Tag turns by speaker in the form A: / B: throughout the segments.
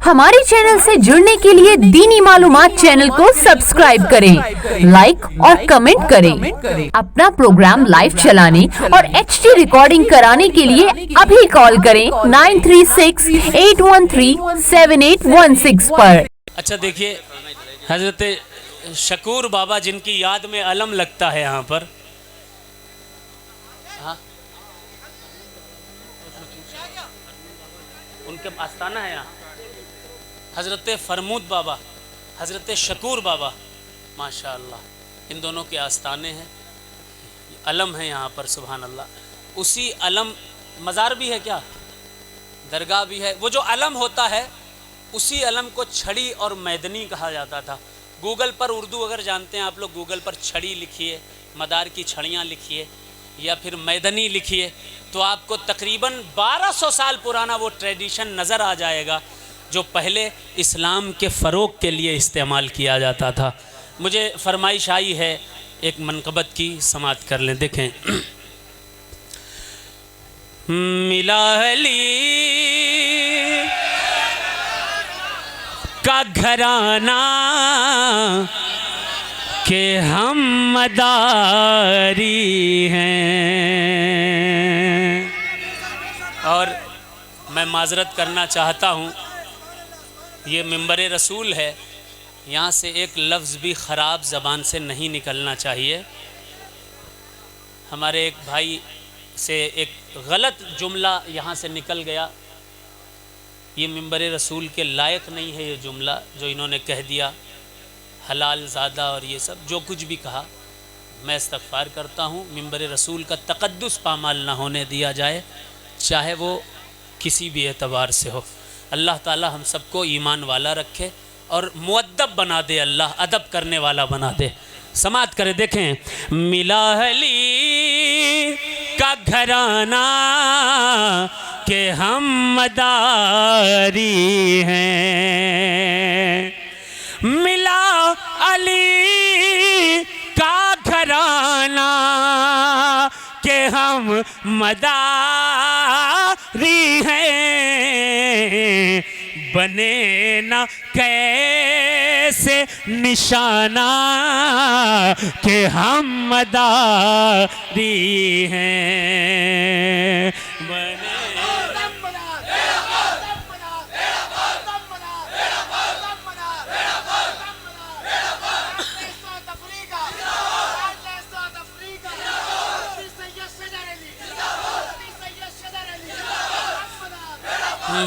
A: हमारे चैनल से जुड़ने के लिए दीनी मालूमात चैनल को सब्सक्राइब करें, लाइक और कमेंट करें। अपना प्रोग्राम लाइव चलाने और HD रिकॉर्डिंग कराने के लिए अभी कॉल करें 9368137816 पर।
B: अच्छा देखिए, हजरत शकूर बाबा जिनकी याद में अलम लगता है यहाँ पर, हाँ उनके आस्थाना है यहाँ, हजरत फरमूद बाबा, हजरत शकूर बाबा, माशाअल्लाह, इन दोनों के आस्थाने हैं, अलम है यहाँ पर, सुभान अल्लाह। उसी अलम, मज़ार भी है क्या, दरगाह भी है। वो जो अलम होता है उसी अलम को छड़ी और मैदनी कहा जाता था। गूगल पर उर्दू अगर जानते हैं आप लोग, गूगल पर छड़ी लिखिए, मदार की छड़ियाँ लिखिए या फिर मैदनी लिखिए, तो आपको तकरीबन 1200 साल पुराना वो ट्रेडिशन नज़र आ जाएगा जो पहले इस्लाम के फ़रोग़ के लिए इस्तेमाल किया जाता था। मुझे फरमाइश आई है एक मनक़बत की, समात कर लें। देखें, मिला अली का घराना के हम मदारी हैं। और मैं माजरत करना चाहता हूँ, ये मिंबर रसूल है, यहाँ से एक लफ्ज़ भी ख़राब ज़बान से नहीं निकलना चाहिए। हमारे एक भाई से एक गलत जुमला यहाँ से निकल गया, ये मिंबर रसूल के लायक नहीं है ये जुमला जो इन्होंने कह दिया, हलाल ज़्यादा और ये सब जो कुछ भी कहा। मैं इस्तग़फ़ार करता हूँ, मिंबर रसूल का तक़द्दुस पामाल ना होने दिया जाए, चाहे वो किसी भी एतबार से हो। अल्लाह ताला हम सबको ईमान वाला रखे और मुअद्दब बना दे, अल्लाह अदब करने वाला बना दे। समात करे, देखें, मिला अली का घराना के हम मदारी हैं, मिला अली का घराना के हम मदारी हैं, बने ना कैसे निशाना के हम मदारी हैं, बने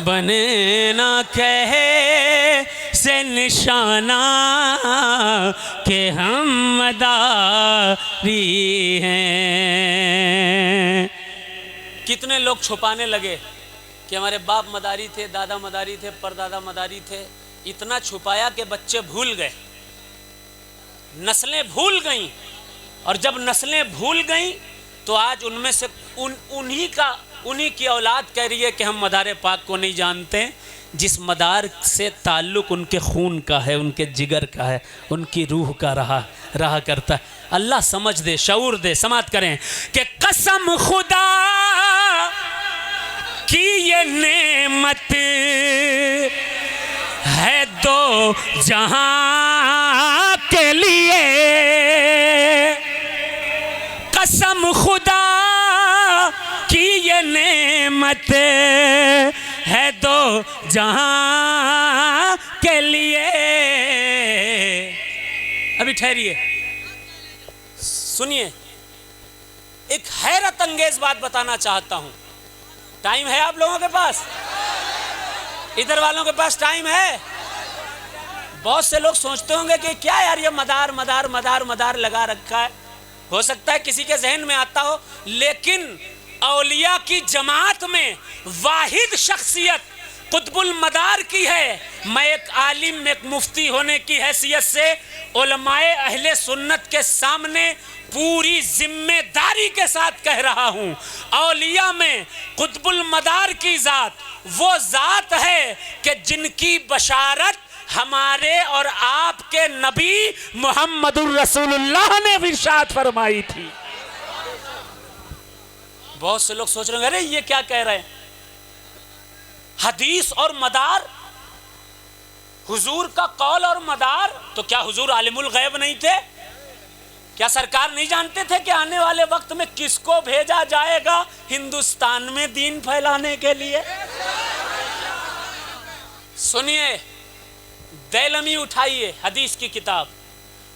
B: बने ना कहे से निशाना के हम मदारी हैं। कितने लोग छुपाने लगे कि हमारे बाप मदारी थे, दादा मदारी थे, परदादा मदारी थे। इतना छुपाया कि बच्चे भूल गए, नस्लें भूल गईं, और जब नस्लें भूल गईं तो आज उनमें से उन्हीं की औलाद कह रही है कि हम मदार पाक को नहीं जानते, जिस मदार से ताल्लुक़ उनके खून का है, उनके जिगर का है, उनकी रूह का रहा करता है। अल्लाह समझ दे, शऊर दे। समात करें कि कसम खुदा की ये नेमत है दो जहां के लिए, कसम खुदा की ये नेमत है दो जहां के लिए। अभी ठहरिए, सुनिए, एक हैरत अंगेज बात बताना चाहता हूं। टाइम है आप लोगों के पास? इधर वालों के पास टाइम है? बहुत से लोग सोचते होंगे कि क्या यार ये मदार मदार मदार मदार लगा रखा है। हो सकता है किसी के जहन में आता हो, लेकिन औलिया की जमात में वाहिद शख्सियत कुतुबुल मदार की है। मैं एक आलिम, एक मुफ्ती होने की हैसियत से उलमाए अहले सुन्नत के सामने पूरी जिम्मेदारी के साथ कह रहा हूँ, औलिया में कुतुबुल मदार की ज़ात वो ज़ात है कि जिनकी बशारत हमारे और आपके नबी मुहम्मदुर रसूलुल्लाह ने इरशाद फरमाई थी। बहुत से लोग सोच रहे हैं अरे ये क्या कह रहे हैं। हदीस और मदार हुजूर का कौल और मदार, तो क्या हुजूर आलिमुल गैब नहीं थे? क्या सरकार नहीं जानते थे कि आने वाले वक्त में किसको भेजा जाएगा हिंदुस्तान में दीन फैलाने के लिए? सुनिए, दैलमी उठाइए हदीस की किताब,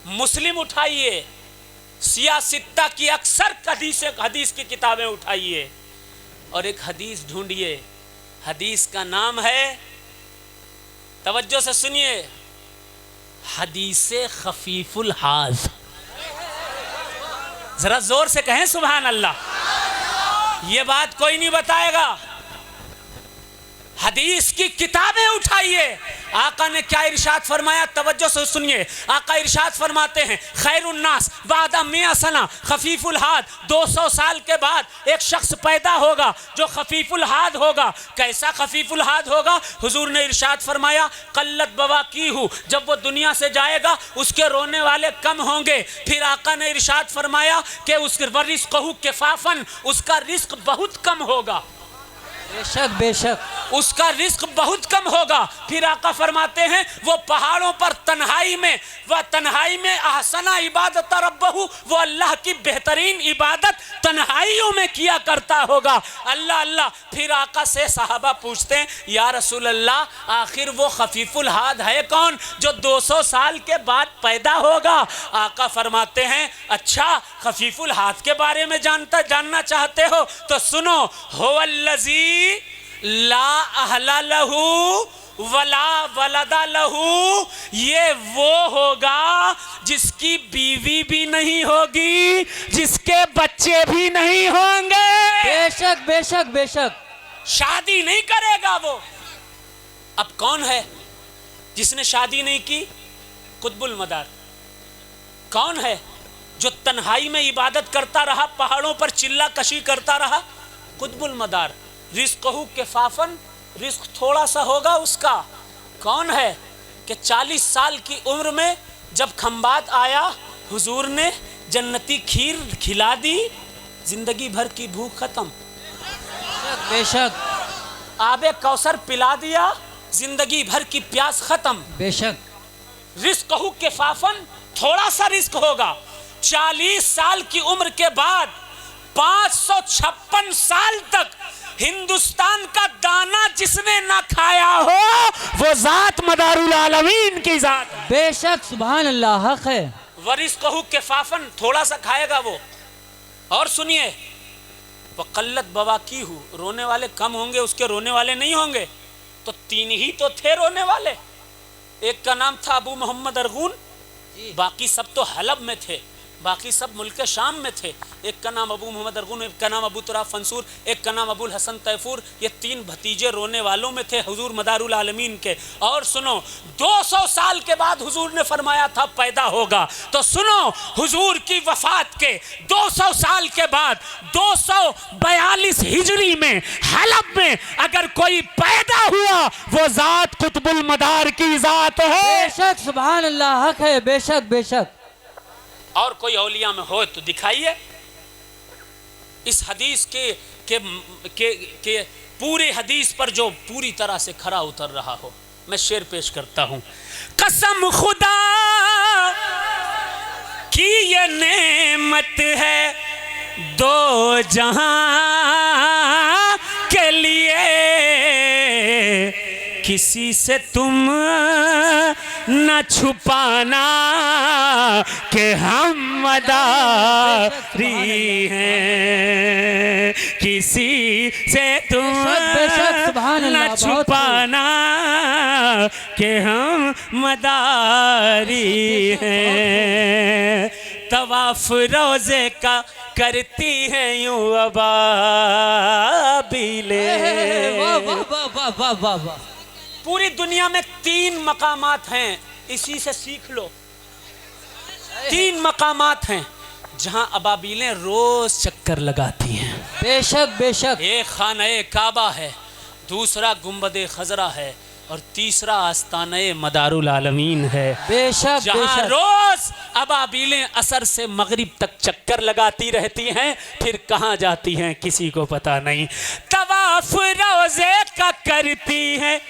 B: मुस्लिम उठाइए, सियासित्ता की अक्सर हदीस की किताबें उठाइए और एक हदीस ढूंढिए। हदीस का नाम है, तवज्जो से सुनिए, हदीसे खफीफुल हाज। जरा जोर से कहें सुभान अल्लाह। ये बात कोई नहीं बताएगा। हदीस की किताबें उठाइए। आका ने क्या इरशाद फरमाया, तवज्जो से सुनिए। आका इरशाद फरमाते हैं, खैरुन नास बादा मिया सना खफीफुल हाद, 200 साल के बाद एक शख्स पैदा होगा जो खफीफुल हाद होगा। कैसा खफीफुल हाद होगा? हुजूर ने इरशाद फरमाया, कल्लत बवाकीहु, जब वो दुनिया से जाएगा उसके रोने वाले कम होंगे। फिर आका ने इरशाद फरमाया कि उसके वरिस्कहु किफाफन, उसका रिस्क बहुत कम होगा।
C: बेशक बेशक,
B: उसका रिस्क बहुत कम होगा। फिर आका फरमाते हैं, वो पहाड़ों पर तन्हाई में ahsana इबादत रब्बहु, वो अल्लाह की बेहतरीन इबादत तन्हाइयों में किया करता होगा। अल्लाह अल्लाह। फिर आका से सहाबा पूछते हैं, या रसूल अल्लाह, आखिर वो खफीफुल हाद है कौन जो 200 साल के बाद पैदा होगा? आका फरमाते हैं, अच्छा खफीफुल हाद के बारे में जानना चाहते हो तो सुनो, हुवल्लज़ी ला अहला लहू वला वलदा लहू, ये वो होगा जिसकी बीवी भी नहीं होगी, जिसके बच्चे भी नहीं होंगे।
C: बेशक बेशक बेशक,
B: शादी नहीं करेगा वो। अब कौन है जिसने शादी नहीं की? कुतुबुल मदार। कौन है जो तन्हाई में इबादत करता रहा, पहाड़ों पर चिल्ला कशी करता रहा? कुतुबुल मदार। रिस्कहु किफाफन, रिस्क थोड़ा सा होगा उसका। कौन है कि 40 साल की उम्र में जब खंबात आया, हुजूर ने जन्नती खीर खिला दी, जिंदगी भर की भूख खत्म।
C: बेशक बेशक,
B: आबे कौसर पिला दिया, जिंदगी भर की प्यास खत्म।
C: बेशक।
B: रिस्कहु किफाफन, थोड़ा सा रिस्क होगा। 40 साल की उम्र के बाद 556 साल तक हिंदुस्तान का दाना जिसने ना खाया हो, वो जात मदारुल आलमीन की जात।
C: बेशक, सुभान अल्लाह, हक है।
B: वरिस्कहु किफाफन, थोड़ा सा खाएगा वो। और सुनिए, वक़ल्लत बवाकीहु, रोने वाले कम होंगे, उसके रोने वाले नहीं होंगे। तो 3 ही तो थे रोने वाले। एक का नाम था अबू मोहम्मद अरगून, बाकी सब तो हलब में थे, बाकी सब मुल्क शाम में थे। एक का नाम अबू मोहम्मद अरगून, एक का नाम अबू तुराब फंसूर, एक का नाम अबुल हसन तैफूर। ये 3 भतीजे रोने वालों में थे हुजूर मदारुल आलमीन के। और सुनो, 200 साल के बाद हुजूर ने फरमाया था पैदा होगा। तो सुनो, हुजूर की वफात के 200 साल के बाद 242 हिजरी में हलब में अगर कोई पैदा हुआ, वो जात कुतुबुल मदार की जात है।
C: बेशक, सुभान अल्लाह, हक है। बेशक बेशक।
B: और कोई औलिया में हो तो दिखाइए। इस हदीस के पूरे हदीस पर जो पूरी तरह से खरा उतर रहा हो। मैं शेर पेश करता हूं। कसम खुदा की ये नेमत है, 2 जहां के लिए किसी से तुम न छुपाना कि हम मदारी हैं, किसी से तुम न छुपाना कि हम मदारी हैं। तवाफ रोजे का करती है यूं अबाबिले।
C: वाह वाह वाह वाह वाह वाह।
B: पूरी दुनिया में 3 मकामात हैं, इसी से सीख लो। 3 मकामात हैं जहां अबाबीलें रोज चक्कर लगाती हैं।
C: बेशक बेशक।
B: एक खाने काबा है, दूसरा गुंबदे खजरा है, और तीसरा आस्ताने मदारुल आलमीन है।
C: बेशक
B: जहां रोज अबाबीलें असर से मगरिब तक चक्कर लगाती रहती हैं, फिर कहां जाती हैं किसी को पता नहीं। तवाफ रोजे का करती है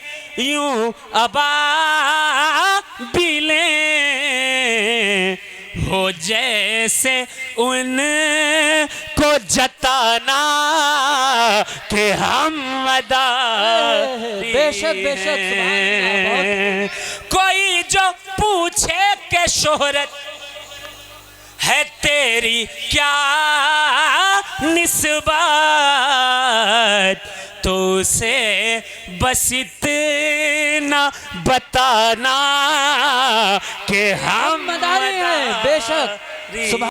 B: यूं अबाबिले, बिले हो जैसे उन को जताना कि हम मदारी
C: बेशक बेशक सुभान अल्लाह,
B: कोई जो पूछे के शोहरत है तेरी क्या निस्बत, तो उसे बस इतना बताना कि हम
C: मदारी है बेशक सुभान